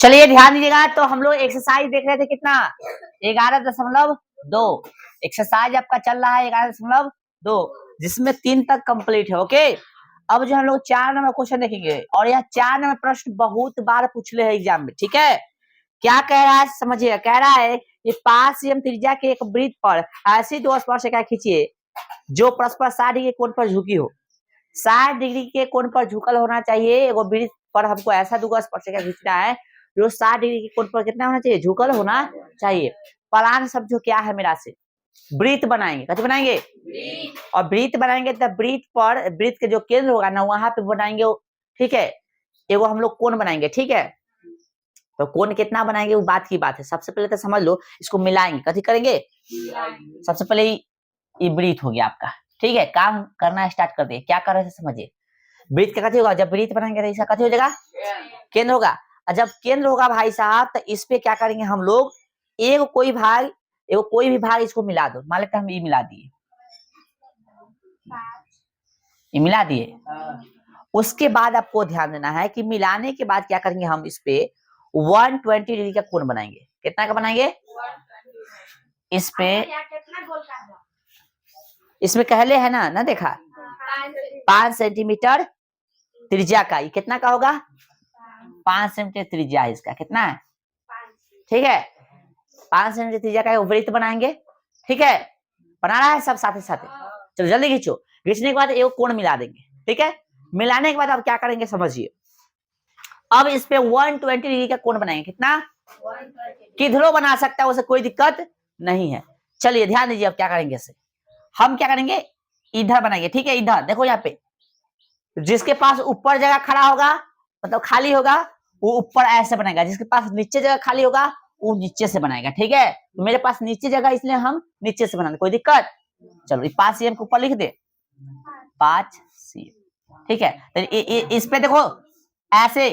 चलिए ध्यान दीजिएगा। तो हम लोग एक्सरसाइज देख रहे थे कितना 11.2 एक्सरसाइज आपका चल रहा है 11.2 जिसमें 3 तक कंप्लीट है। ओके, अब जो हम लोग 4 नंबर क्वेश्चन देखेंगे और यह 4 नंबर प्रश्न बहुत बार पूछले है एग्जाम में। ठीक है, क्या कह रहा है समझिए। कह रहा है कि 5 cm त्रिज्या के एक वृत्त पर ऐसी दो स्पर्शिका खींचिए जो परस्पर 60 डिग्री कोण पर झुकी हो। 60 डिग्री के कोण पर झुकल होना चाहिए। एगो वृत्त पर हमको ऐसा दो स्पर्शिका खींचना है जो 60 डिग्री के कोण पर कितना होना चाहिए, झुकल होना चाहिए। प्लान सब जो क्या है मेरा से वृत्त बनाएंगे। कैसे बनाएंगे? और वृत्त बनाएंगे तो वृत्त पर वृत्त के जो केंद्र होगा ना वहां पे बनाएंगे। ठीक है, एगो हम लोग कोण बनाएंगे। ठीक है, तो कोण कितना बनाएंगे वो बात की बात है। सबसे पहले तो समझ लो, इसको मिलाएंगे। कथी करेंगे? सबसे पहले ये वृत्त हो गया आपका। ठीक है, काम करना स्टार्ट कर दिए। क्या कर रहे थे समझिए। वृत्त का कथी होगा, जब वृत्त बनाएंगे तो इसका कथी हो जाएगा, केंद्र होगा। और जब केंद्र होगा भाई साहब तो इस पे क्या करेंगे हम लोग, एक कोई भी भाग इसको मिला दो। मान लेते हम ये मिला दिए, ये मिला दिए। उसके बाद आपको ध्यान देना है कि मिलाने के बाद क्या करेंगे हम इस पे 120 डिग्री का कोण बनाएंगे। कितना का बनाएंगे? इस पे इसमें कहले है ना देखा 5 सेंटीमीटर त्रिज्या का। ये कितना का होगा? 5 सेंटीमीटर त्रिज्या है इसका। कितना है? ठीक है, 5 सेंटीमीटर त्रिज्या का वृत्त बनाएंगे। ठीक है, बना रहा है सब साथ साथ। चलो जल्दी खींचो। खींचने के बाद एक कोण मिला देंगे। ठीक है, मिलाने के बाद अब क्या करेंगे समझिए। अब इस पे 120 डिग्री का कोण बनाएंगे। कितना? किधरों बना सकता है, उसे कोई दिक्कत नहीं है। चलिए ध्यान दीजिए। अब क्या करेंगे इसे, हम क्या करेंगे, इधर बनाएंगे। ठीक है, इधर देखो यहाँ पे जिसके पास ऊपर जगह खड़ा होगा मतलब खाली होगा वो ऊपर ऐसे बनाएगा। जिसके पास नीचे जगह खाली होगा वो नीचे से बनाएगा। ठीक है, तो मेरे पास नीचे जगह इसलिए हम नीचे से बनाने, कोई दिक्कत। चलो 5 cm के ऊपर लिख दे 5 cm। ठीक है, तो इस पे देखो ऐसे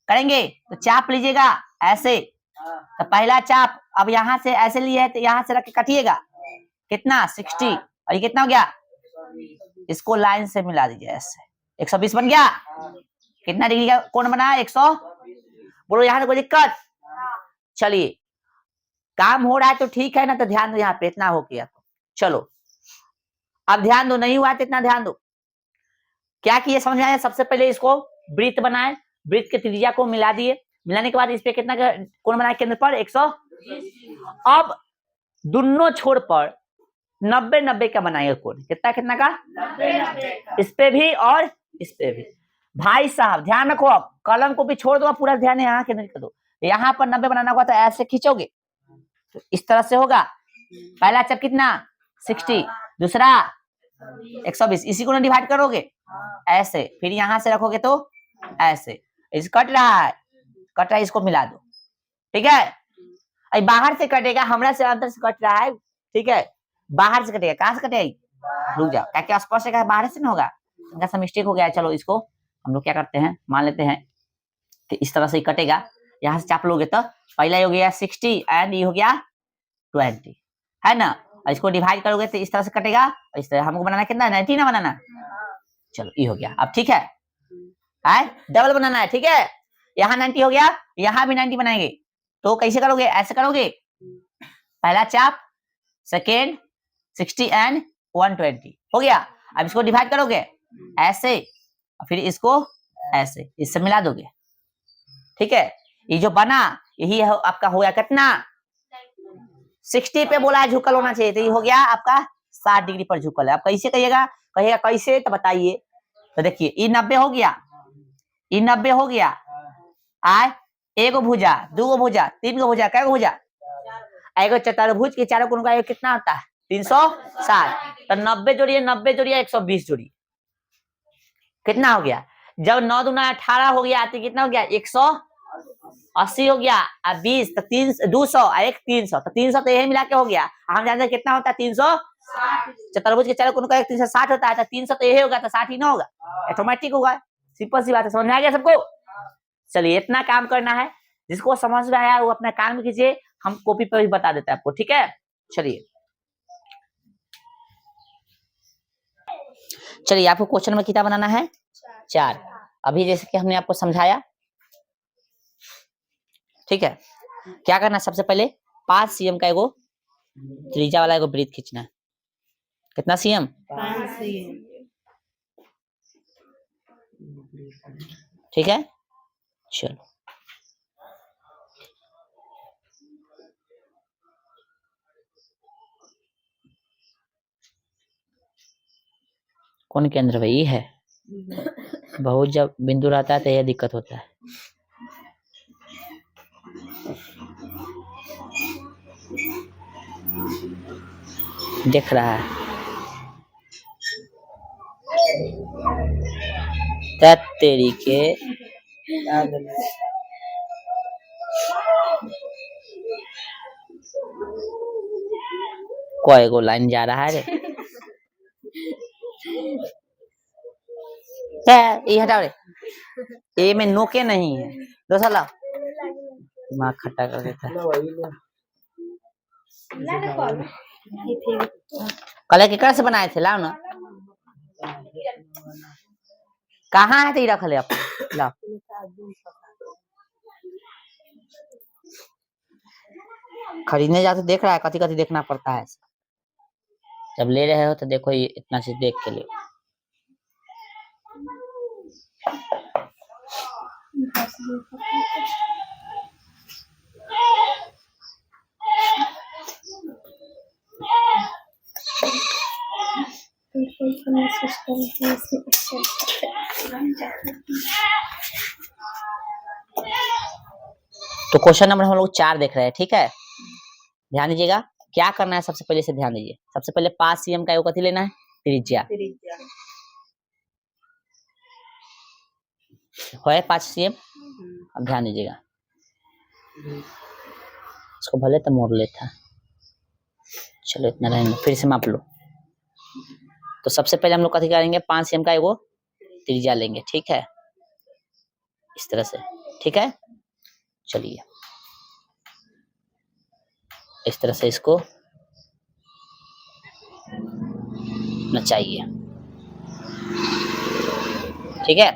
करेंगे तो चाप लीजिएगा ऐसे। तो पहला चाप अब यहाँ से ऐसे लिए है तो यहाँ से रख के काटिएगा। कितना? 60। और ये कितना हो गया? इसको लाइन से मिला दीजिए ऐसे। 120 बन गया। कितना डिग्री का कोण बना? 100। बोलो यहाँ से कोई दिक्कत? चलिए काम हो रहा है तो ठीक है ना। तो ध्यान दो यहाँ पे इतना हो गया। चलो अब ध्यान दो, नहीं हुआ तो इतना ध्यान दो। क्या किए समझ में आया? सबसे पहले इसको वृत्त बनाए, वृत्त के त्रिज्या को मिला दिए। मिलाने के बाद इस पे कितना का कोण बनाए केंद्र पर? 100। अब दोनों छोर पर 90-90 का बनाएगा कोण। कितना कितना का? 90-90। इस पे भी और इस पे भी। भाई साहब ध्यान रखो, अब कलम को भी छोड़ दो, पूरा ध्यान यहाँ केंद्रित कर दो। यहाँ पर 90 बनाना होगा तो ऐसे खींचोगे तो इस तरह से होगा। पहला चाप कितना? 60। दूसरा 120। इसी को ना डिवाइड करोगे ऐसे, फिर यहाँ से रखोगे तो ऐसे। इस कट रहा है, कट रहा है, इसको मिला दो। ठीक है, अभी बाहर से कटेगा, हमरा से अंदर से कट रहा है। ठीक है, बाहर से कटेगा। कहाँ से कटेगा? रुक जाओ, क्या क्या स्पर्श है बाहर से ना होगा, इनका सा मिस्टेक हो गया। चलो इसको हम लोग क्या करते हैं, मान लेते हैं कि इस तरह से ही कटेगा। यहाँ से चाप लोगे तो पहला हो गया 60 एंड ये हो गया 20, है ना। और इसको डिवाइड करोगे तो इस तरह से कटेगा। इस तरह हमको बनाना कितना? 90 ना बनाना। चलो ये हो गया। अब ठीक है, डबल बनाना है। ठीक है, यहाँ 90 हो गया, यहाँ भी 90 बनाएंगे। तो कैसे करोगे? ऐसे करोगे, पहला चाप, सेकेंड 60 एंड 120 हो गया। अब इसको डिवाइड करोगे ऐसे, फिर इसको ऐसे, इससे मिला दोगे। ठीक है, ये जो बना यही आपका हो गया कितना? 60 पे बोला है झुकल होना चाहिए, तो ये हो गया आपका 60 डिग्री पर झुकल है। अब कैसे कहिएगा, कहिएगा कैसे तो बताइए। तो देखिए ये 90 हो गया, ये 90 हो गया। आय एगो भुजा, दूगो भुजा, तीन गो भुजा, कै गो भुजा? एगो चतुर्भुज के चारों कोण का कितना होता है? 360। तो 90 जोड़िए 90 जोड़िए 120 जोड़िए, कितना हो गया? जब 9 दूना 18 हो गया तो कितना हो गया? 180 हो गया। अब 20 तो 200 और एक 300, तो 300 तो यही मिला के हो गया। हम जानते हैं कितना होता है? 360। चतुर्भुज के चारों कोण का 360 होता है, तो 300 तो यही होगा, तो 60 ही ना होगा, ऑटोमेटिक होगा। सिंपल सी बात है, समझ में आ गया सबको? चलिए इतना काम करना है। जिसको समझ में आया वो अपना काम कीजिए, हम कॉपी पर भी बता देते हैं आपको। ठीक है, चलिए चलिए आपको क्वेश्चन में कितना बनाना है? 4। अभी जैसे कि हमने आपको समझाया ठीक है, क्या करना है सबसे पहले 5 cm का एगो त्रिज्या वाला एगो वृत्त खींचना है। कितना cm? 5 cm। ठीक है, चलो कौन केंद्र भाई है? बहुत जब बिंदु रहता है तो यह दिक्कत होता है। दिख रहा है तेरी के कोई गो लाइन जा रहा है रे। ये हटाओ रे, ए में नोके नहीं है। दूसरा लाओ, दिमाग खट्टा कर देता है। कल केकरा से बनाए थे? लाओ ना, कहाँ है? तो रख ले आप, लाओ। खरीदने जाते देख रहा है कथी कथी देखना पड़ता है। जब ले रहे हो तो देखो ये इतना चीज देख के ले। तो क्वेश्चन नंबर हम लोग 4 देख रहे हैं, ठीक है, ध्यान दीजिएगा। क्या करना है सबसे पहले से ध्यान दीजिए। सबसे पहले 5 cm का एगो कथी लेना है? त्रिज्या। है 5 cm। अब ध्यान दीजिएगा, इसको भले तो मोड़ लेता, चलो इतना रहेंगे, फिर से माप लो। तो सबसे पहले हम लोग कथी करेंगे? 5 cm का एगो त्रिज्या लेंगे, ठीक है, इस तरह से, ठीक है। चलिए इस तरह से इसको नचाइए, ठीक है।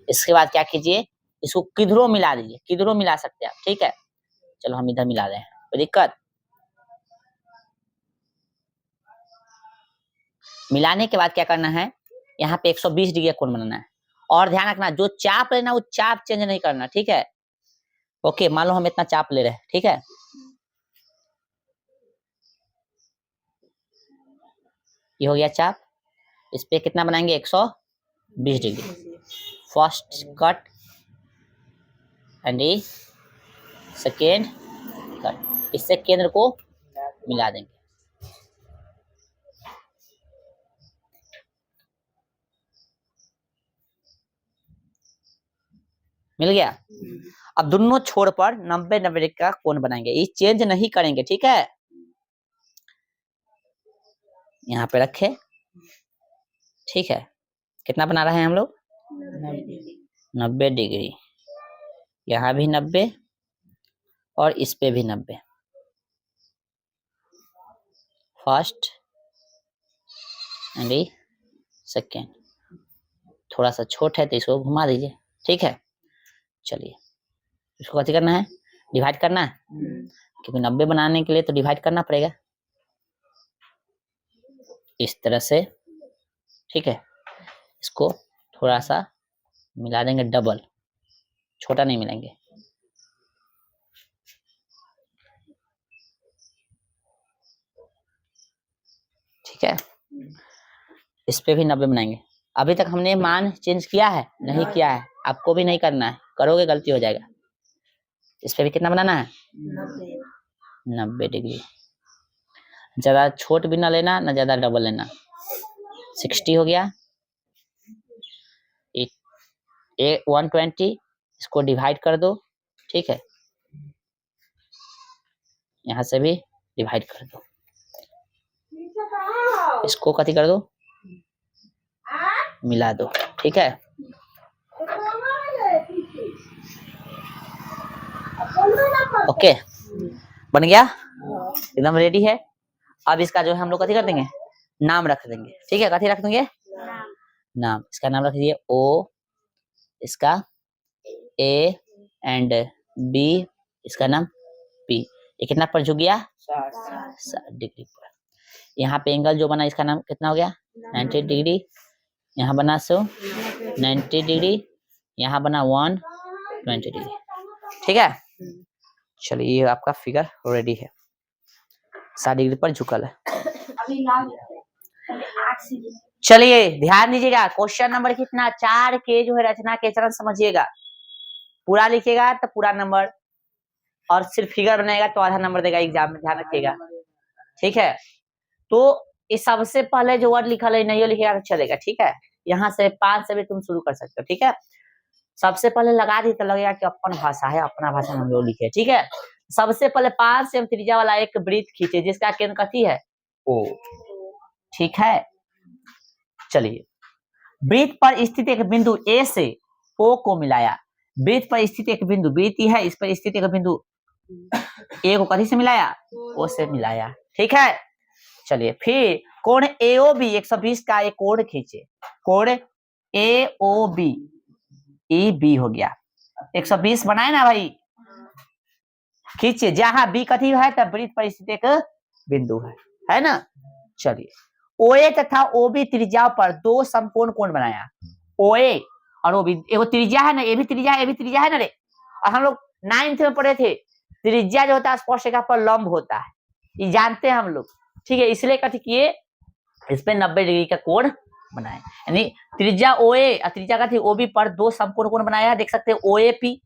इसके बाद क्या कीजिए? इसको किधरों मिला दीजिए, किधरों मिला सकते हैं आप, ठीक है। चलो हम इधर मिला रहे हैं, कोई दिक्कत? मिलाने के बाद क्या करना है? यहाँ पे 120 डिग्री का कोण बनाना है। और ध्यान रखना, जो चाप लेना वो चाप चेंज नहीं करना, ठीक है। ओके, मान लो हम इतना चाप ले रहे हैं, ठीक है। ये हो गया चाप। इस पे कितना बनाएंगे? 120 degree. First cut and second cut, इससे केंद्र को मिला देंगे। मिल गया। अब दोनों छोर पर 90-90 डिग्री का कोण बनाएंगे, ये चेंज नहीं करेंगे, ठीक है। यहाँ पे रखे, ठीक है। कितना बना रहे हैं हम लोग? 90 डिग्री। यहाँ भी 90 और इस पे भी 90। First and second. थोड़ा सा छोट है तो इसको घुमा दीजिए, ठीक है। चलिए इसको कैसे करना है? डिवाइड करना है, क्योंकि 90 बनाने के लिए तो डिवाइड करना पड़ेगा, इस तरह से, ठीक है। इसको थोड़ा सा मिला देंगे, डबल, छोटा नहीं मिलाएंगे। ठीक है, इस पे भी 90 बनाएंगे। अभी तक हमने मान चेंज किया है? नहीं किया है। आपको भी नहीं करना है, करोगे गलती हो जाएगा। इस पे भी कितना बनाना है? 90 डिग्री। ज्यादा छोट भी ना लेना, ना ज्यादा डबल लेना। 60 हो गया। 120, इसको डिवाइड कर दो, ठीक है। यहाँ से भी डिवाइड कर दो, इसको कथी कर दो? मिला दो, ठीक है। ओके, बन गया, एकदम रेडी है। अब इसका जो है हम लोग कथी कर देंगे? नाम रख देंगे, ठीक है। कथी रख देंगे? नाम। इसका नाम रख दीजिए O, इसका A एंड B इसका नाम P। ये कितना पर झुक गया? 60 डिग्री पर। यहाँ पे एंगल जो बना इसका नाम कितना हो गया? 90 डिग्री। यहाँ बना 90 डिग्री, यहाँ बना 120 डिग्री। ठीक है, चलिए ये आपका फिगर रेडी है, 60 डिग्री पर झुकल है। चलिए ध्यान दीजिएगा, क्वेश्चन नंबर कितना? 4 के जो है रचना के चरण समझिएगा। पूरा लिखिएगा तो पूरा नंबर, और सिर्फ फिगर बनाएगा तो आधा नंबर देगा एग्जाम में, ध्यान रखिएगा। ठीक है, तो इस सबसे पहले जो वर्ड लिखा है नहीं लिखेगा तो चलेगा। ठीक है, यहाँ से 5 से भी तुम शुरू कर सकते हो। ठीक है, सबसे पहले लगा दी तो लगेगा कि अपन भाषा है, अपना भाषा में हम लोग लिखे। ठीक है, सबसे पहले 5 सेमी त्रिज्या वाला एक वृत्त खींचे जिसका केंद्र कथी है? O। ठीक है, चलिए वृत्त पर स्थित एक बिंदु A से O को मिलाया। वृत्त पर स्थित एक बिंदु वृत्त है, इस पर स्थित एक बिंदु A को कथी से मिलाया? O से मिलाया। ठीक है, चलिए फिर कोण AOB 120 का एक कोण खींचे। कोण AOB EB हो गया, 120 बनाए ना भाई, खींचिए। जहां B कथी है तब वृत्त पर स्थित एक बिंदु है ना। चलिए OA तथा OB त्रिज्या पर 2 समकोण कोण बनाया। OA और OB एगो त्रिज्या है ना, ये भी त्रिज्या है, ये भी त्रिज्या है ना रे। और हम लोग 9th में पढ़े थे, त्रिज्या जो होता है स्पर्शरेखा पर लंब होता है, ये जानते हैं हम लोग। ठीक है, इसलिए कथी किए, इस पे 90 डिग्री का कोण बनाए। यानी त्रिज्या OA और त्रिज्या कथी OB पर 2 समकोण कोण बनाया। देख सकते हैं OAP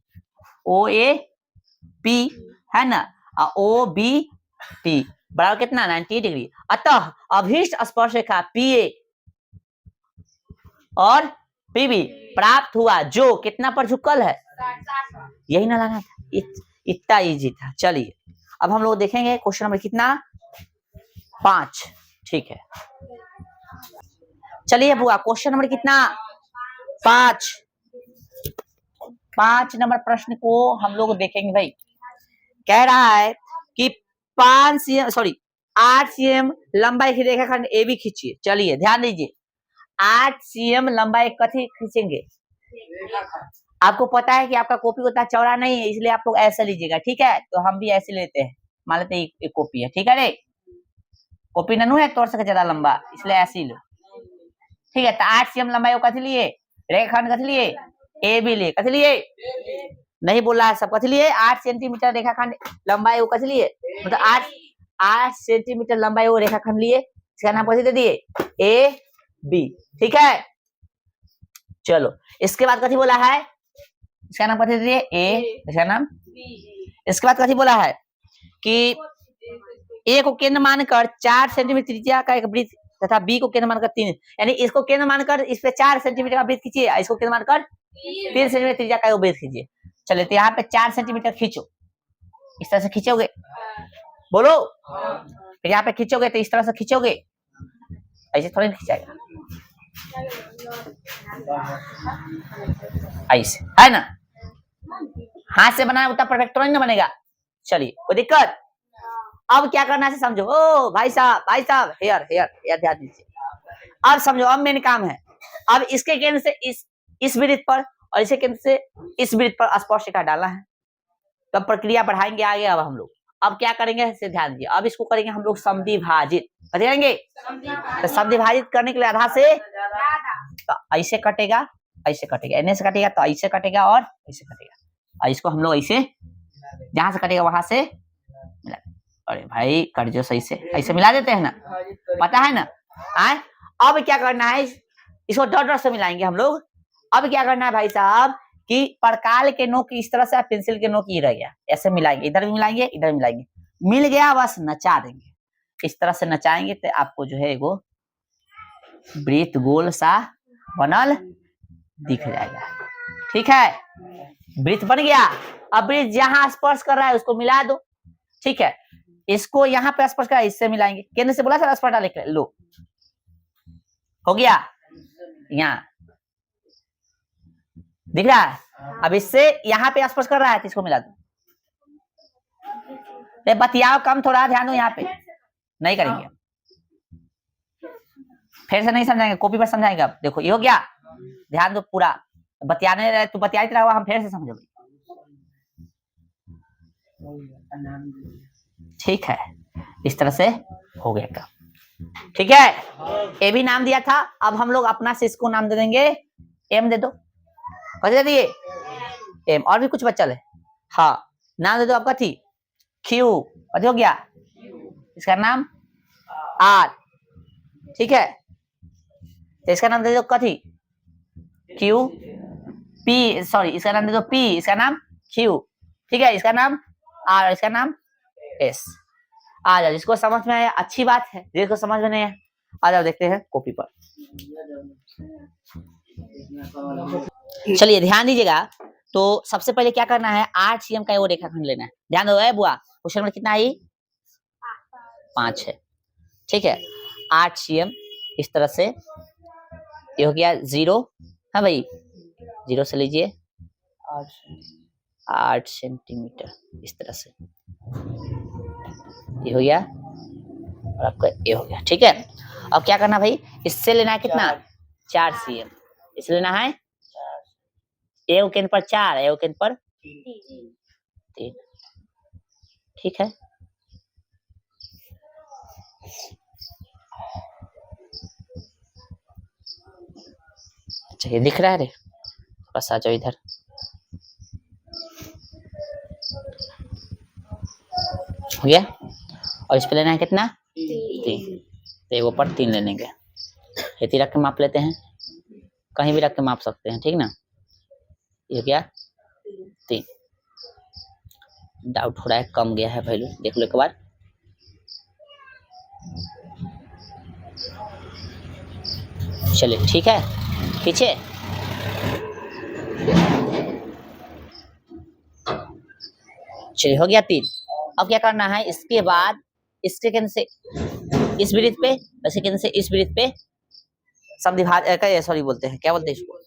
है ना, और OBP बराबर कितना? 90 डिग्री। अतः अभीष्ट स्पर्शरेखा PA और PB प्राप्त हुआ जो कितना पर झुकल है? यही ना लाना था, इतना इजी था। चलिए अब हम लोग देखेंगे क्वेश्चन नंबर कितना? 5। ठीक है, चलिए बुआ क्वेश्चन नंबर कितना? 5 नंबर प्रश्न को हम लोग देखेंगे भाई। कह रहा है कि 8 cm लंबाई की रेखाखंड AB खींचिए। चलिए ध्यान दीजिए, 8 cm लंबाई कथी खींचेंगे? आपको पता है कि आपका कॉपी उतना चौड़ा नहीं है, इसलिए आप लोग ऐसे लीजिएगा। ठीक है, तो हम भी ऐसे लेते हैं, मान लेते हैं एक कॉपी है। ठीक है रे, कॉपी ननू है तोड़ सके ज्यादा लंबा, इसलिए ऐसे ही लो। ठीक है, तो 8 cm लंबाई वो कथी लिए? रेखाखंड कथी लिए? AB लिए। कथी लिए? नहीं बोला है सब, कथी लिए? 8 सेंटीमीटर रेखाखंड लंबाई वो कथी लिए? मतलब 8 सेंटीमीटर लंबाई वो रेखाखंड लिए, इसका नाम कथी दे दिए? AB। ठीक है, चलो इसके बाद कथी बोला है? इसका नाम कथी दे दिए? A, इसका नाम B। इसके बाद कथी बोला है कि A को केंद्र मानकर 4 सेंटीमीटर त्रिज्या का एक वृत्त तथा B को केंद्र मानकर 3, यानी इसको केंद्र मानकर इस पे 4 सेंटीमीटर का वृत्त खींचिए, इसको केंद्र मानकर 3 सेंटीमीटर त्रिज्या का वृत्त खींचिए। चलिए तो यहाँ पे 4 सेंटीमीटर खींचो, इस तरह से खींचोगे, बोलो। फिर यहाँ पे खींचोगे तो इस तरह से खींचोगे, ऐसे थोड़ी खींचाएगा, ऐसे है ना, हाथ से बनाया उतना परफेक्ट नहीं बनेगा। चलिए कोई दिक्कत? अब क्या करना है समझो। ओ भाई साहब हेयर ध्यान दीजिए, अब समझो, अब मेन काम है। अब इसके केंद्र से इस वृत्त पर और इसके केंद्र से इस वृत्त पर स्पर्शरेखा डालना है। तब प्रक्रिया बढ़ाएंगे आगे। अब हम लोग अब क्या करेंगे, इसे ध्यान दीजिए। अब इसको करेंगे हम लोग समद्विभाजित। करेंगे तो समद्विभाजित करने के लिए आधा से तो ऐसे कटेगा, ऐसे कटेगा, एने से कटेगा तो ऐसे कटेगा और ऐसे कटेगा, और इसको हम लोग ऐसे जहां से कटेगा वहां से मिला। अरे भाई कर जो सही से, ऐसे मिला देते हैं ना, पता है ना। आए अब क्या करना है, इसको डॉट से मिलाएंगे हम लोग। अब क्या करना है भाई साहब कि परकाल के नोक इस तरह से, पेंसिल के नोक ये रह गया, ऐसे मिलाएंगे, इधर भी मिलाएंगे इधर भी मिलाएंगे, मिल गया बस नचा देंगे। इस तरह से नचाएंगे तो आपको जो है वो वृत्त गोल सा बनल दिख जाएगा। ठीक है, वृत्त बन गया। अब वृत्त जहां स्पर्श कर रहा है उसको मिला दो। ठीक है, इसको यहाँ पे स्पर्श कर, इससे मिलाएंगे, केंद्र से बोला था स्पर्श डाले, लो हो गया, यहाँ दिख रहा है। अब इससे यहाँ पे स्पर्श कर रहा है तो इसको मिला दो। बतियाओ कम, थोड़ा ध्यान दो, यहाँ पे नहीं करेंगे, फिर से नहीं समझाएंगे, कॉपी पर समझाएंगे। अब देखो ये हो गया, ध्यान दो पूरा, बतियाने तू बतियाते रहो, हम फिर से समझो। ठीक है, इस तरह से हो गया काम। ठीक है, ए भी नाम दिया था, अब हम लोग अपना से इसको नाम दे देंगे एम। दे दो, कैसे दिए एम। और भी कुछ बच्चा है, हाँ नाम दे दो आपका थी क्यू, हो गया इसका नाम आर। ठीक है, तो इसका नाम दे दो कथी क्यू पी, सॉरी इसका नाम दे दो पी, इसका नाम क्यू। ठीक है, इसका नाम आर, इसका नाम एस। आ जाओ, जिसको समझ में आया अच्छी बात है, जिसको समझ में नहीं आया आ जाओ, देखते हैं कॉपी पर। चलिए ध्यान दीजिएगा, तो सबसे पहले क्या करना है, 8 cm का वो रेखाखंड लेना है। ध्यान दो बुआ, क्वेश्चन में कितना आई 5 है। ठीक है, 8 cm इस तरह से, ये हो गया 0। हाँ भाई 0 से लीजिए 8 सेंटीमीटर इस तरह से, ये हो गया और आपका ये हो गया। ठीक है, अब क्या करना भाई, इससे लेना है कितना 4 cm, इससे लेना है ए केंद्र पर 4, ए केंद्र पर 3। ठीक है, अच्छा ये दिख रहा है रे, बस आ जाओ इधर। हो गया, और इस पे लेना है कितना 3, तो वो पर 3 लेने के, ये रख के माप लेते हैं, कहीं भी रख के माप सकते हैं। ठीक ना, ये क्या 3। डाउट हो रहा है कम गया है, वैल्यू देख लो एक बार। चलिए ठीक है, पीछे चलिए हो गया 3। अब क्या करना है, इसके बाद इसके केंद्र से इस वृत्त पे, वैसे केंद्र से इस वृत्त पे समद्विभाजक, सॉरी बोलते हैं क्या बोलते हैं इसको,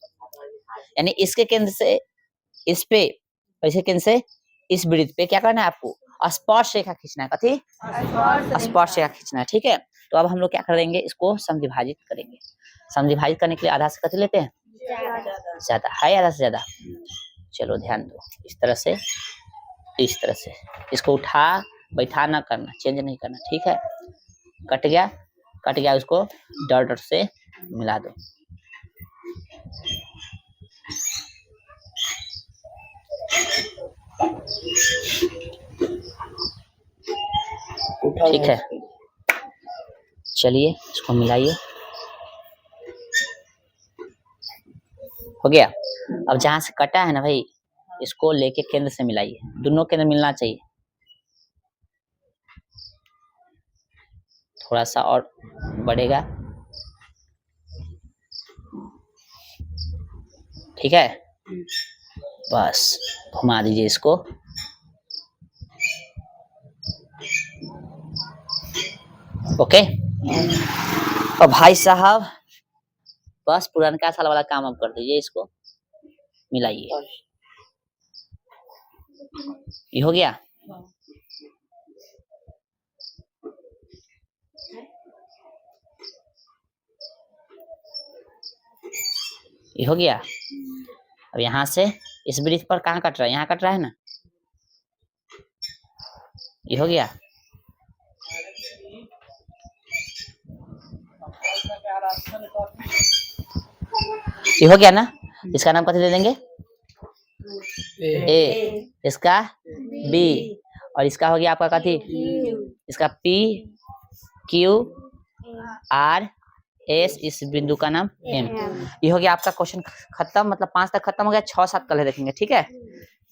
यानी इसके केंद्र से इस पे, वैसे केंद्र से इस वृत्त पे क्या करना है आपको, स्पर्श रेखा खींचना है। कथी स्पर्श रेखा खींचना है। ठीक है, तो अब हम लोग क्या करेंगे, इसको समद्विभाजित करेंगे। समद्विभाजित करने के लिए आधा से कथी लेते हैं ज्यादा, है आधा से ज्यादा। चलो ध्यान दो, इस तरह से, इस तरह से इसको उठा बैठा ना करना, चेंज नहीं करना। ठीक है, कट गया, कट गया, उसको डॉट डॉट से मिला दो। ठीक है, चलिए इसको मिलाइए, हो गया। अब जहां से कटा है ना भाई, इसको लेके केंद्र से मिलाइए, दोनों केंद्र मिलना चाहिए। थोड़ा सा और बढ़ेगा, ठीक है, बस घुमा दीजिए इसको। ओके, और भाई साहब बस पुरानका साल वाला काम अब कर दीजिए, इसको मिलाइए। ये हो गया, ये हो गया। अब यहाँ से इस वृत्त पर कहाँ कट रहा है, यहाँ कट रहा है ना, ये हो गया। ये हो गया ना, इसका नाम कथी दे देंगे ए, इसका बी, और इसका हो गया आपका कथी, इसका पी क्यू आर एस, इस बिंदु का नाम एम। ये हो गया आपका क्वेश्चन खत्म, मतलब 5 तक खत्म हो गया, 6-7 कल देखेंगे। ठीक है,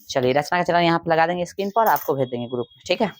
चलिए रचना का चलन यहाँ पे लगा देंगे स्क्रीन पर, आपको भेज देंगे ग्रुप में। ठीक है।